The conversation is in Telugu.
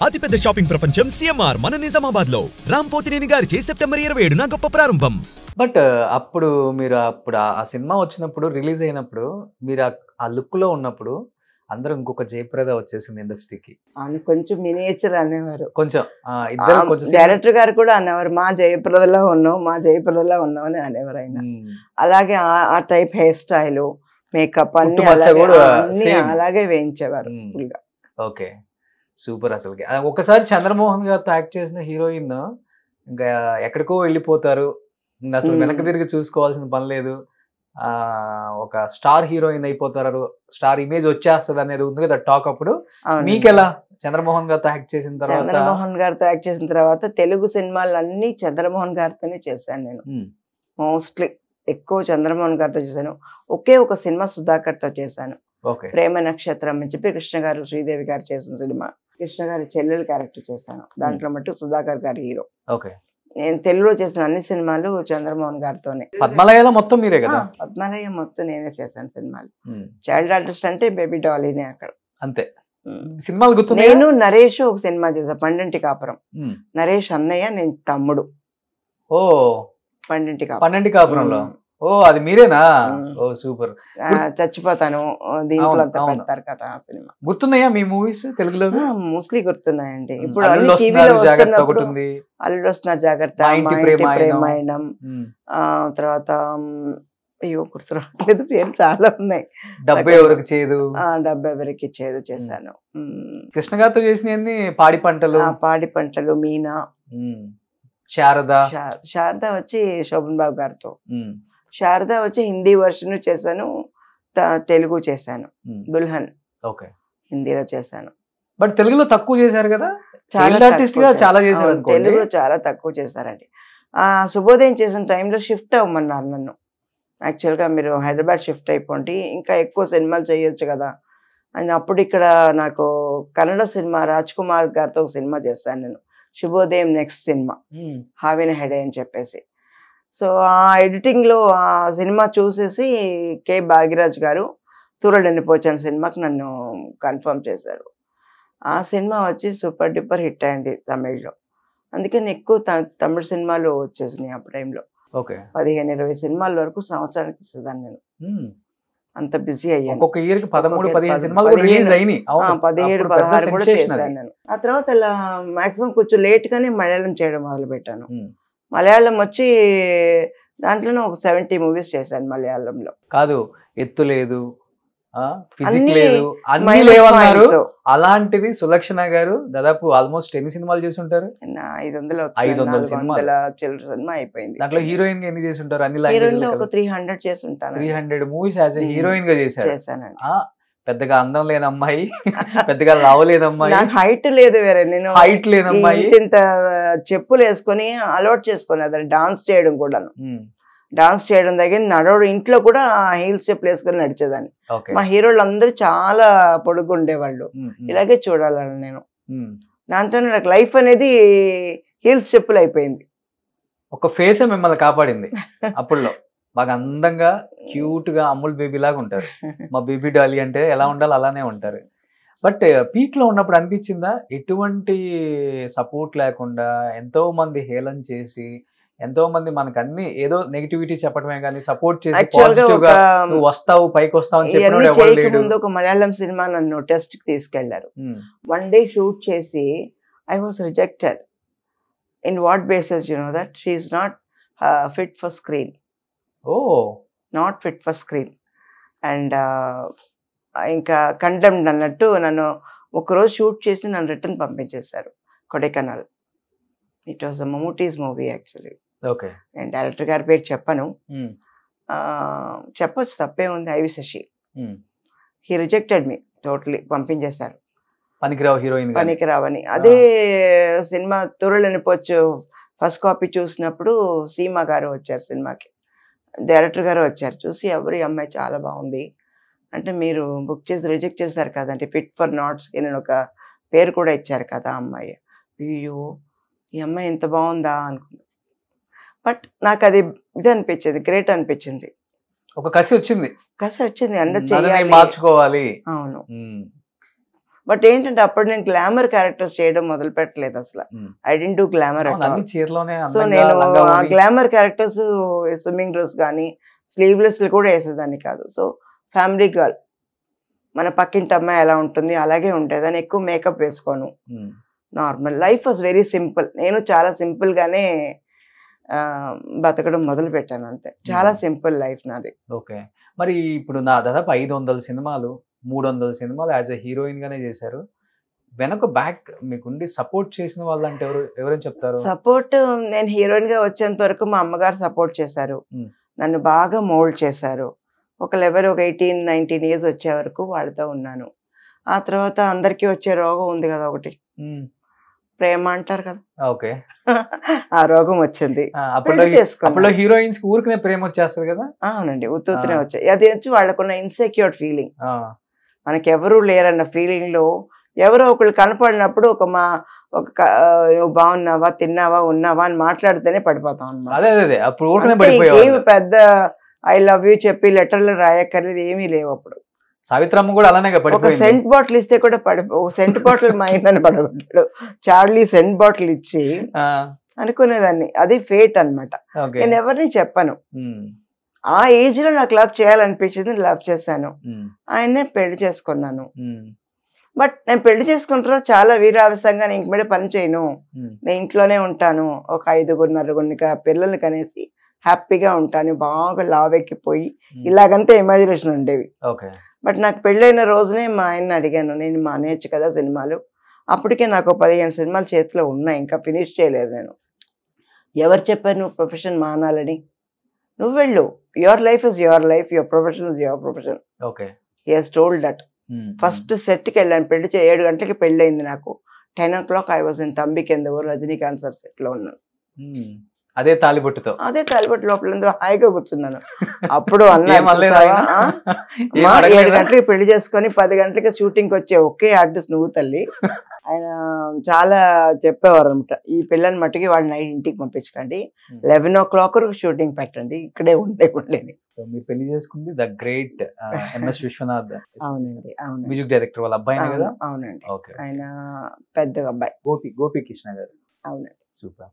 అతిపెద్ద షాపింగ్ ప్రపంచం సిఎంఆర్ మన నిజామాబాద్ లో రాంపోతినేని గారిచే సెప్టెంబర్ 27న గొప్ప ప్రారంభం. బట్ అప్పుడు మీరు ఆ సినిమా వచ్చినప్పుడు రిలీజ్ అయినప్పుడు మీరు ఆ లుక్ లో ఉన్నప్పుడు అందరూ ఇంకొక జయప్రద వచ్చేసింది ఇండస్ట్రీకి. కొంచెం మినియేచర్ అనేవారు, కొంచెం ఇద్దరు కొంచెం డైరెక్టర్ గారు కూడా అనేవారు, మా జయప్రదలో ఉన్నావు, మా జయప్రదలో ఉన్నావు అని అనేవారు ఆయన. అలాగే ఆ టైప్ హెయిర్ స్టైల్, మేకప్ అన్ని అలాగే వేయించేవారు. Okay, super. అసలుకి ఒకసారి చంద్రమోహన్ గారితో యాక్ట్ చేసిన హీరోయిన్ ఇంకా ఎక్కడికో వెళ్ళిపోతారు, ఇంకా అసలు వెనక్కి తిరిగి చూసుకోవాల్సిన పని లేదు, ఒక స్టార్ హీరోయిన్ అయిపోతారు, స్టార్ ఇమేజ్ వచ్చేస్తుంది అనేది ఉంది కదా టాక్. అప్పుడు మీకెలా చంద్రమోహన్ గారితో యాక్ట్ చేసిన తర్వాత? చంద్రమోహన్ గారితో యాక్ట్ చేసిన తర్వాత తెలుగు సినిమాలన్నీ చంద్రమోహన్ గారితోనే చేశాను నేను. మోస్ట్లీ ఎక్కువ చంద్రమోహన్ గారితో చేశాను. ఒకే ఒక సినిమా సుధాకర్తో చేశాను, ప్రేమ నక్షత్రం అని చెప్పి కృష్ణ గారు శ్రీదేవి గారు చేసిన సినిమా. కృష్ణ గారి చెల్లెలు క్యారెక్టర్ చేశాను, దాంట్లో మట్టు సుధాకర్ గారి హీరో. నేను తెలుగులో చేసిన అన్ని సినిమాలు చంద్రమోహన్ గారితోనే. పద్మాలయలో మొత్తం మీరే కదా? పద్మాలయ మొత్తం నేనే చేశాను సినిమాలు. చైల్డ్ ఆర్టిస్ట్ అంటే బేబీ డాలీనే అక్కడ అంతే. సినిమాలు గుర్తు. నేను నరేష్ ఒక సినిమా చేశాను, పండంటి కాపురం. నరేష్ అన్నయ్య, నేను తమ్ముడు. ఓ, పండంటి కాపురంలో. ఓ, అది మీరేనా? ఓ సూపర్. చచ్చిపోతాను దీంట్లో అంతా పెడతారు కదా ఆ సినిమా. గుర్తున్నాయా మీ మూవీస్ తెలుగులో? మోస్ట్లీ గుర్తున్నాయండి. ఇప్పుడు టీవీలో వస్తున్నప్పుడు అల్లుడు వస్తున్న జాగ్రత్త, ప్రేమాయణం, తర్వాత అయ్యో గుర్తు రావట్లేదు పేరు, చాలా ఉన్నాయి. డబ్బు ఎవరికి చేదు, డబ్బు ఎవరికి చేదు చేశాను. కృష్ణ గారితో చేసిన పాడి పంటలు, మీనా, శారద వచ్చి శోభన్ బాబు గారితో. శారద వచ్చి హిందీ వర్షన్ చేశాను, తెలుగు చేశాను. దుల్హన్ హిందీలో చేశాను. బట్ తెలుగులో తక్కువ చేశారు కదా, చాలా చేశారు. తెలుగులో చాలా తక్కువ చేశారండి. శుభోదయం చేసిన టైంలో షిఫ్ట్ అవ్వమన్నారు నన్ను. యాక్చువల్గా మీరు హైదరాబాద్ షిఫ్ట్ అయిపోండి, ఇంకా ఎక్కువ సినిమాలు చేయొచ్చు కదా అని. అప్పుడు ఇక్కడ నాకు కన్నడ సినిమా రాజ్ కుమార్ గారితో ఒక సినిమా చేశాను నేను, శుభోదయం నెక్స్ట్ సినిమా, హావిన హెడే అని చెప్పేసి. సో ఆ ఎడిటింగ్లో ఆ సినిమా చూసేసి కె భాగ్యరాజ్ గారు తూరడని పోచాను సినిమాకి నన్ను కన్ఫర్మ్ చేశారు. ఆ సినిమా వచ్చి సూపర్ డూపర్ హిట్ అయింది తమిళ్లో. అందుకని ఎక్కువ తమిళ సినిమాలు వచ్చేసినాయి ఆ టైంలో. 15-20 సినిమాల వరకు సంవత్సరానికి ఇస్తుందాన్ని నేను. అంత బిజీ అయ్యాను. 17-16 కూడా చేశాను నేను. ఆ తర్వాత ఇలా మాక్సిమం కొంచెం లేట్ గానే మలయాళం చేయడం మొదలు పెట్టాను. మలయాళం వచ్చి దాంట్లోనే ఒక 70 మూవీస్ చేశాను మలయాళంలో. కాదు, ఎత్తు లేదు, ఫిజిక్ లేదు, అన్ని లేవన్నారు. అలాంటిది సులక్షణ గారు దాదాపు ఆల్మోస్ట్ ఎన్ని సినిమాలు చేసి ఉంటారు? 500 సినిమా అయిపోయింది. దాంట్లో హీరోయిన్ గా ఎన్ని చేసి ఉంటారు? అన్ని ఒక 300 చేసి ఉంటాను. 300 మూవీస్ యాజ్ హీరోయిన్ గా చేశానండి. పెద్దగా అందం లేని అమ్మాయి, పెద్దగా లావలేని అమ్మాయి, హైట్ లేదు, వేరే నేను హైట్ లేని అమ్మాయి, ఇంత చెప్పులు వేసుకొని అలవాటు చేసుకుని అదే డాన్స్ చేయడం కూడాను. డాన్స్ చేయడం దగ్గర నడవడం, ఇంట్లో కూడా హీల్స్ చెప్పులు వేసుకొని నడిచేదాన్ని. మా హీరోలు అందరూ చాలా పొడుగు ఉండేవాళ్ళు, ఇలాగే చూడాలని నేను. దాంతో నాకు లైఫ్ అనేది హీల్స్ చెప్పులు అయిపోయింది. ఒక ఫేసే మిమ్మల్ని కాపాడింది అప్పుడులో. బాగా అందంగా క్యూట్ గా అమ్ముల్ బేబీ లాగా ఉంటారు. మా బేబీ డాలీ అంటే ఎలా ఉండాలి అలానే ఉంటారు. బట్ పీక్ లో ఉన్నప్పుడు అనిపించిందా, ఎటువంటి సపోర్ట్ లేకుండా ఎంతో మంది హేళన చేసి, ఎంతో మంది మనకు అన్ని ఏదో నెగిటివిటీ చెప్పడమే కానీ సపోర్ట్ చేసి పాజిటివ్ గా నువ్వు వస్తావు పైకి వస్తావు అని చెప్పిన ముందు ఒక మలయాళం సినిమా నన్ను టెస్ట్ కి తీసుకెళ్లారు. 1 డే షూట్ చేసి I was rejected. In what basis you know that she is not fit for screen. Not fit for screen. And ఇంకా కండెమ్డ్ అన్నట్టు నన్ను ఒకరోజు షూట్ చేసి నన్ను రిటర్న్ పంపించేశారు Kodaikanal. It was Mammootty's movie actually. నేను డైరెక్టర్ గారి పేరు చెప్పను, చెప్పొచ్చు తప్పే ఉంది, I V Sasi. He rejected me totally, పంపించేశారు. పనికిరావని. అదే సినిమా తురలనిపోచ్చు ఫస్ట్ కాపీ చూసినప్పుడు సీమా గారు వచ్చారు సినిమాకి, డైరెక్టర్ గారు వచ్చారు. చూసి ఎవరి అమ్మాయి చాలా బాగుంది అంటే, మీరు బుక్ చేసి రిజెక్ట్ చేశారు కదంటే, ఫిట్ ఫర్ నాట్ స్క్రీన్ అని ఒక పేరు కూడా ఇచ్చారు కదా అమ్మాయి. అయ్యో ఈ అమ్మాయి ఎంత బాగుందా అనుకున్నా. బట్ నాకు అది ఇది అనిపించేది, గ్రేట్ అనిపించింది. ఒక కసి వచ్చింది, అండ్ చేయాలి, మార్చుకోవాలి. అవును. బట్ ఏంటంటే అప్పుడు నేను గ్లామర్ క్యారెక్టర్స్ చేయడం మొదలు పెట్టలేదు అసలు. I didn't do glamour at all. చీరలోనే సో నేను ఆ గ్లామర్ క్యారెక్టర్స్ స్విమ్మింగ్ డ్రెస్ కానీ స్లీవ్లెస్ కూడా వేసేదాన్ని కాదు. సో ఫ్యామిలీ గర్ల్, మన పక్కింటి అమ్మాయి ఎలా ఉంటుంది అలాగే ఉంటుంది. దాన్ని ఎక్కువ మేకప్ వేసుకోను. Normal life was very simple. నేను చాలా సింపుల్ గానే బతకడం మొదలు పెట్టాను అంతే. చాలా సింపుల్ లైఫ్ నాది. ఓకే. మరి ఇప్పుడు నా దాదాపు 500 సినిమాలు 300 సినిమాలు యాజ్ ఎ హీరోయిన్ గానే చేశారు. వెనక బ్యాక్ మీకుండి సపోర్ట్ చేసిన వాళ్ళు అంటే ఎవరైనా చెప్తారు? సపోర్ట్ నేను హీరోయిన్ గా వచ్చేంత వరకు మా అమ్మగారు సపోర్ట్ చేశారు. నన్ను బాగా మోల్డ్ చేశారు. ఒక లెవెల్ ఒక 18-19 ఇయర్స్ వచ్చే వరకు వాళ్ళతో ఉన్నాను. ఆ తర్వాత అందరికీ వచ్చే రోగం ఉంది కదా ఒకటి, ప్రేమ అంటారు కదా. ఓకే. ఆ రోగం వచ్చింది. అప్పుడు హీరోయిన్స్ ఊరికనే ప్రేమ వచ్చేస్తుంది కదా. అవునండి, ఉత్తునే వచ్చాయి. అది వచ్చి వాళ్ళకున్న ఇన్సెక్యూర్ ఫీలింగ్, మనకి ఎవరు లేరన్న ఫీలింగ్ లో ఎవరో ఒకళ్ళు కనపడినప్పుడు ఒక నువ్వు బాగున్నావా, తిన్నావా, ఉన్నావా అని మాట్లాడితేనే పడిపోతాం అన్నమాట. ఏమి పెద్ద ఐ లవ్ యూ చెప్పి లెటర్లు రాయక్కర్లేదు, ఏమీ లేవు. అప్పుడు సావిత్రమ్మ కూడా అలానే ఒక సెంట్ బాటిల్ ఇస్తే కూడా ఒక సెంట్ బాటిల్ మా ఇందని పడగొట్టాడు. చార్లీ సెంట్ బాటిల్ ఇచ్చి అనుకునేదాన్ని. అది ఫేట్ అన్నమాట. నేను ఎవరిని చెప్పను. ఆ ఏజ్ లో నాకు లవ్ చేయాలనిపించింది, లవ్ చేశాను. ఆయన్నే పెళ్లి చేసుకున్నాను. బట్ నేను పెళ్లి చేసుకున్న తర్వాత చాలా వీరావేశంగా నేను ఇంక మీద పని చేయను, నేను ఇంట్లోనే ఉంటాను, ఒక 5-6 పిల్లల్ని కనేసి హ్యాపీగా ఉంటాను, బాగా లావెక్కిపోయి ఇలాగంతా ఇమాజినేషన్ ఉండేవి. బట్ నాకు పెళ్ళైన రోజునే మా ఆయన్ని అడిగాను, నేను మానేయచ్చు కదా సినిమాలు. అప్పటికే నాకు 15 సినిమాలు చేతిలో ఉన్నాయి, ఇంకా ఫినిష్ చేయలేదు నేను. ఎవరు చెప్పారు నువ్వు ప్రొఫెషన్ మానాలని? నువ్వు వెళ్ళు, your life is your life, your profession is your profession. He has told that. First సెట్కి వెళ్ళాను, 7 గంటలకి పెళ్ళి అయింది నాకు. 10 o'clock ఐ వాజ్ ఇన్ తంబికెందుకు రజనీకాంత్ సార్ సెట్ లో ఉన్నాను. అదే తాలిబొట్టుతో లోపల హాయిగా కూర్చున్నాను. అప్పుడు అన్నా 7 గంటలకి పెళ్లి చేసుకొని 10 గంటలకి షూటింగ్ వచ్చే ఒకే ఆర్టిస్ట్ నువ్వు తల్లి. ఆయన చాలా చెప్పేవారు అనమాట, ఈ పిల్లని మట్టుకి వాళ్ళ నైట్ ఇంటికి పంపించకండి, 11 o'clock షూటింగ్ పెట్టండి, ఇక్కడే ఉండేది. మీరు పెళ్లి చేసుకుంది ద గ్రేట్ ఎంఎస్ విశ్వనాథ్. అవునండి, అవును, మ్యూజిక్ డైరెక్టర్ వాళ్ళ అబ్బాయి కదా. అవునండి, ఆయన పెద్దగా అబ్బాయి గోపి కృష్ణ గారు. అవునండి. సూపర్.